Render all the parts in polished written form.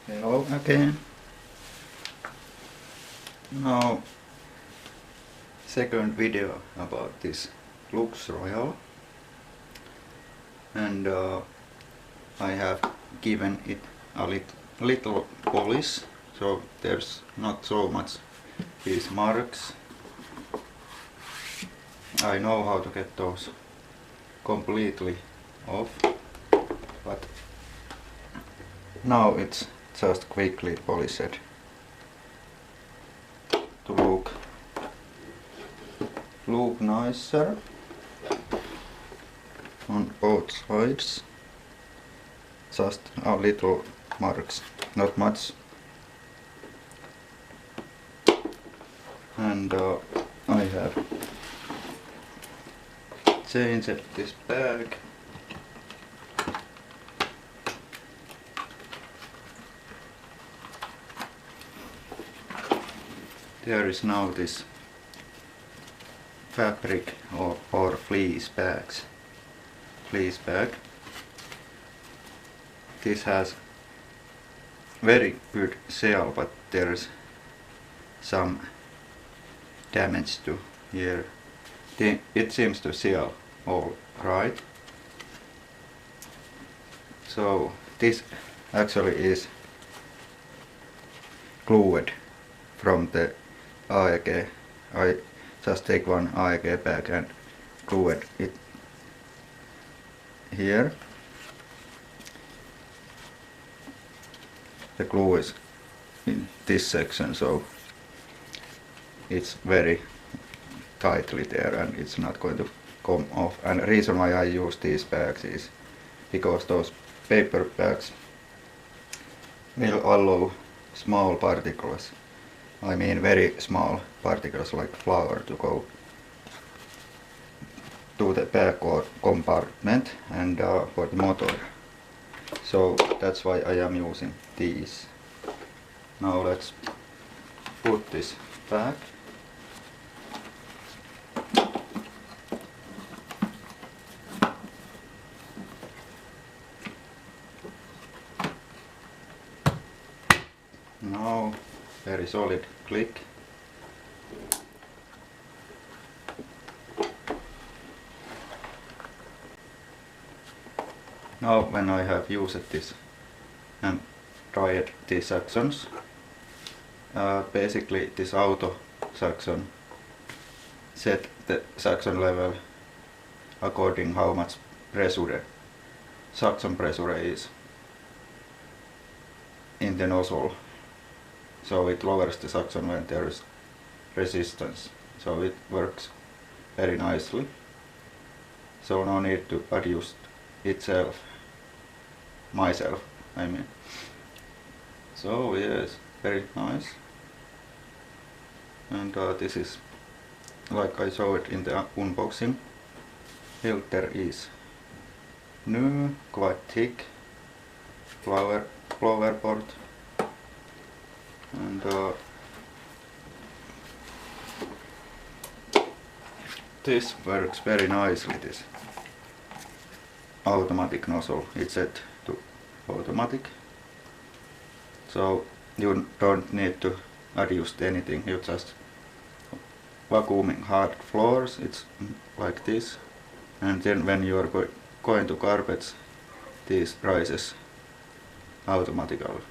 Hello again. Now second video about this Lux Royal, and I have given it a little polish, so there's not so much these marks. I know how to get those completely off, but now it's just quickly polished to look nicer on both sides. Just a little marks, not much. And I have changed this bag. There is now this fabric or fleece bag. This has very good seal, but there is some damage to here. It seems to seal all right. So this actually is glued from the AEG. I just take one AEG bag and glued it here. The glue is in this section, so it's very tightly there and it's not going to come off. And the reason why I use these bags is because those paper bags will allow small particles, I mean very small particles like flour, to go to the back or compartment and for the motor. So that's why I am using these. Now let's put this back. Now very solid click. Now when I have used this and tried these sections, basically this auto section set the suction level according how much pressure, suction pressure is in the nozzle. So it lowers the suction when there is resistance. So it works very nicely. So no need to adjust itself, myself I mean. So yes, very nice. And this is like I showed in the unboxing. Filter is new, quite thick, flower board, and this works very nicely, this automatic nozzle. It's set to automatic, so you don't need to adjust anything. You just vacuuming hard floors, it's like this, and then when you are going to carpets, this rises automatically.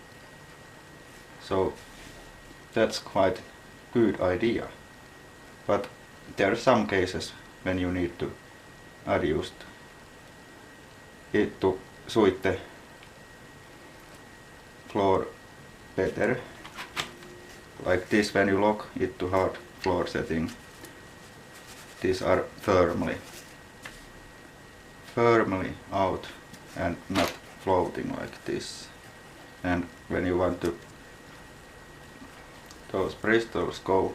So that's quite good idea, but there are some cases when you need to adjust it to suit the floor better. Like this, when you lock it to hard floor setting, these are firmly out and not floating like this. And when you want to those bristles go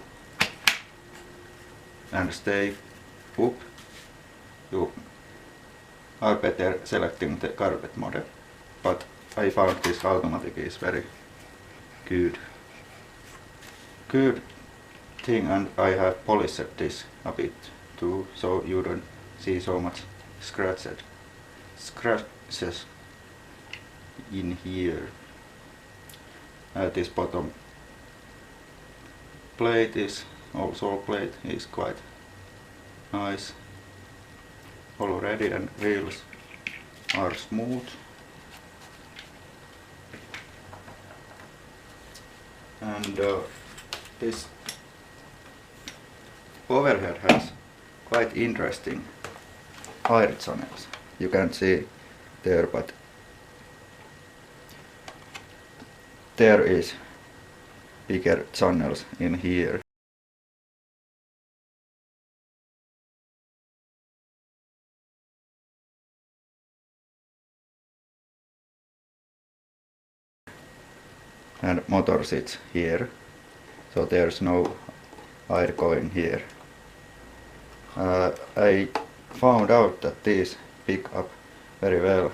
and stay up, you are better selecting the carpet mode. But I found this automatic is very good thing, and I have polished this a bit too, so you don't see so much scratches in here. This bottom plate is also plate is quite nice already, and wheels are smooth. And this overhead has quite interesting air channels. You can't see there, but there is bigger channels in here. And motor sits here, so there's no air going here. I found out that these pick up very well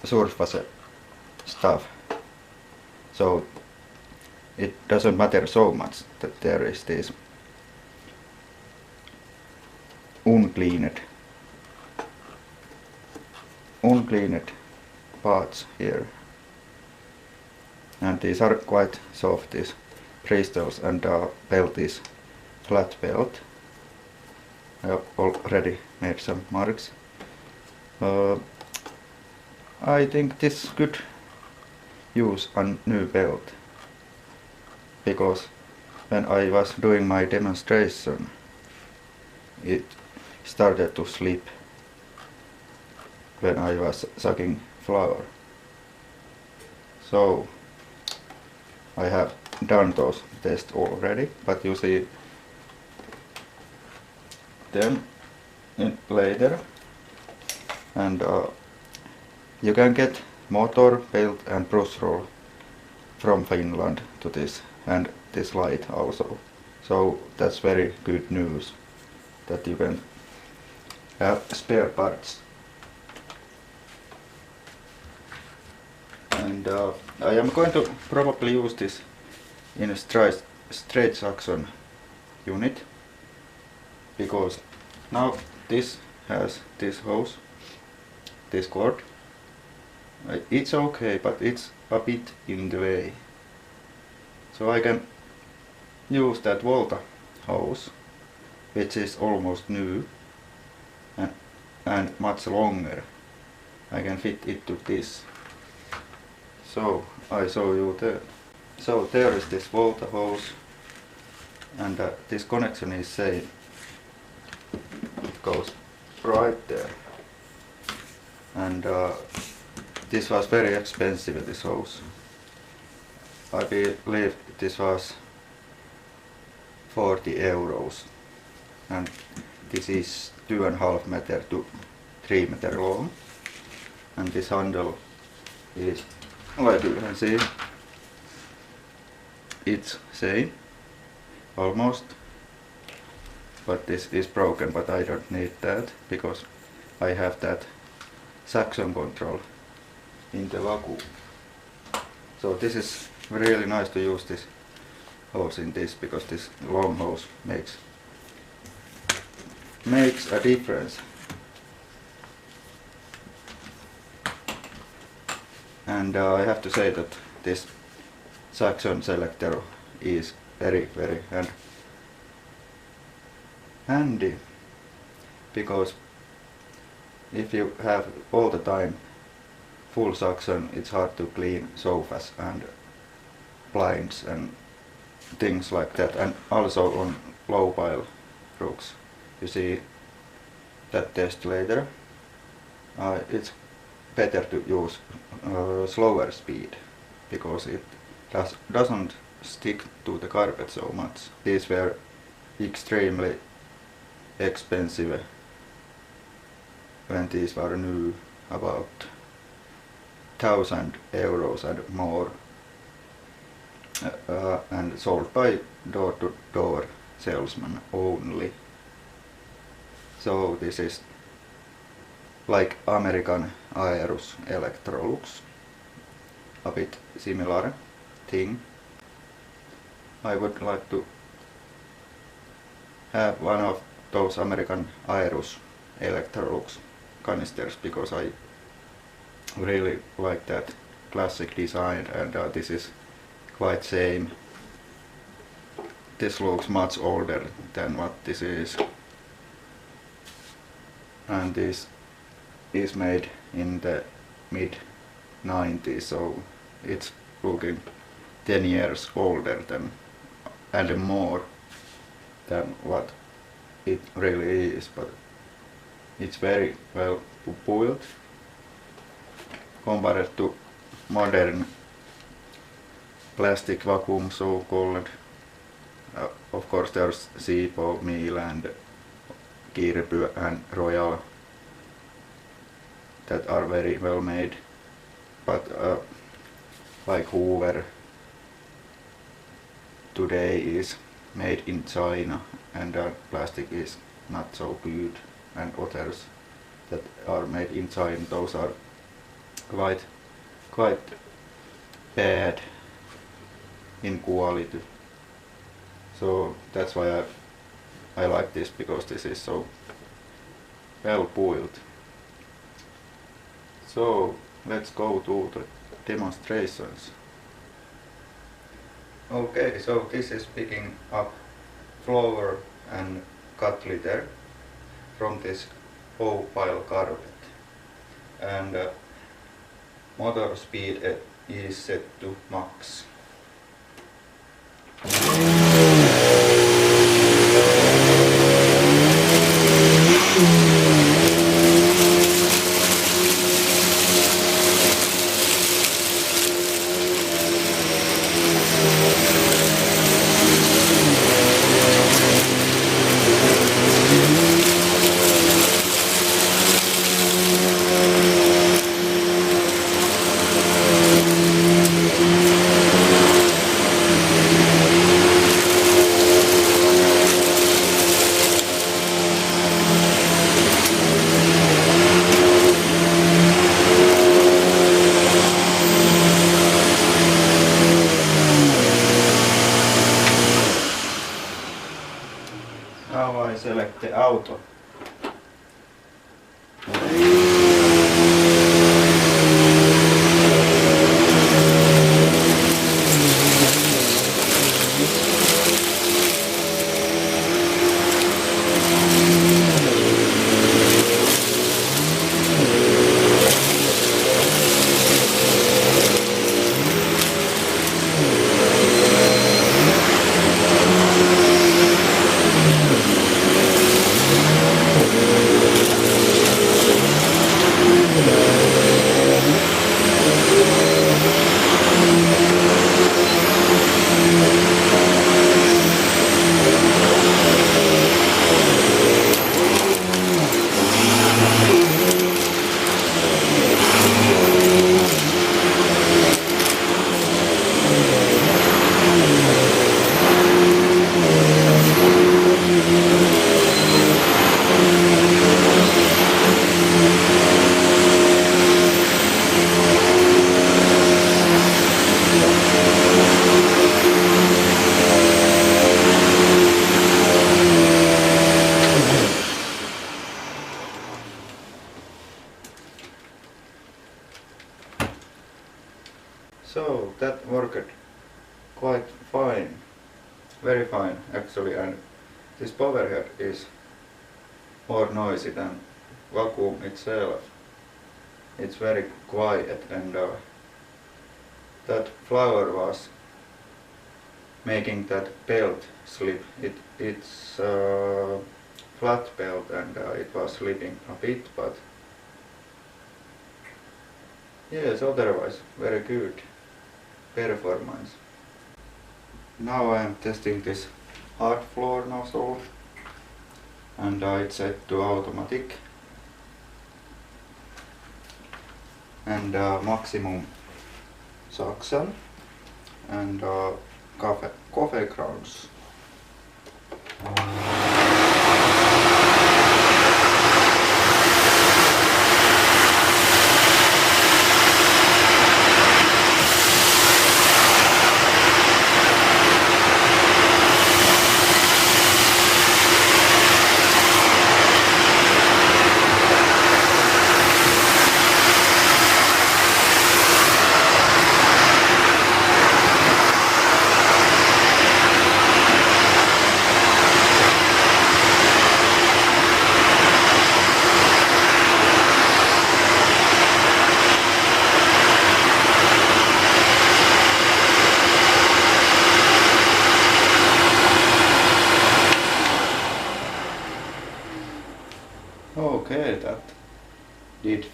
surface stuff, so it doesn't matter so much that there is this uncleaned parts here. And these are quite soft, these bristles, and belt is flat belt. I have already made some marks. I think this could use a new belt, because when I was doing my demonstration it started to slip when I was sucking flour. So I have done those tests already, but you see them in later. And you can get motor, belt and brush roll from Finland to this, and this light also. So that's very good news that you can have spare parts. And I am going to probably use this in a straight suction unit, because now this has this hose, this cord. It's okay, but it's a bit in the way. So I can use that Volta hose, which is almost new and much longer. I can fit it to this. So I show you there. So there is this Volta hose, and this connection is same. It goes right there. And this was very expensive, this hose. I believe this was 40 euros, and this is 2.5 meter to 3 meter long, and this handle is, like you can see, it's same almost, but this is broken, but I don't need that because I have that suction control in the vacuum. So this is really nice to use this hose in this, because this long hose makes a difference. And I have to say that this suction selector is very handy, because if you have all the time full suction, it's hard to clean sofas and blinds and things like that, and also on low pile roofs. You see that test later. It's better to use slower speed, because it doesn't stick to the carpet so much. These were extremely expensive when these were new, about 1,000 euros and more, and sold by door-to-door salesman only. So this is like American Aerus Electrolux, a bit similar thing. I would like to have one of those American Aerus Electrolux canisters, because I really like that classic design, and this is quite same. This looks much older than what this is, and this is made in the mid 90s, so it's looking 10 years older than and more than what it really is, but it's very well built compared to modern plastic vacuum, so called. Of course there's Sipo, Miele and Kirpy and Royal that are very well made, but like Hoover today is made in China, and plastic is not so good, and others that are made in China, those are quite bad in quality. So that's why I like this, because this is so well built. So let's go to the demonstrations. Okay, so this is picking up flour and cut litter from this pile carpet, and motor speed is set to max. Now I select the auto. So that worked quite fine, very fine actually, and this power head is more noisy than vacuum itself. It's very quiet, and that flower was making that belt slip. It's flat belt, and it was slipping a bit, but yes, otherwise very good performance. Now I am testing this hard floor nozzle, and it's set to automatic, and maximum suction, and coffee grounds.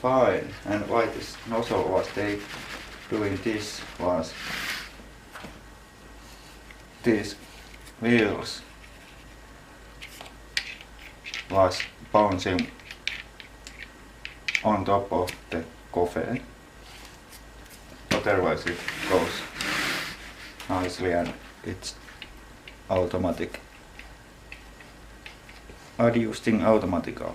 fine, and why this nozzle was doing this was these wheels was bouncing on top of the coffee. Otherwise it goes nicely and it's automatic, adjusting automatically.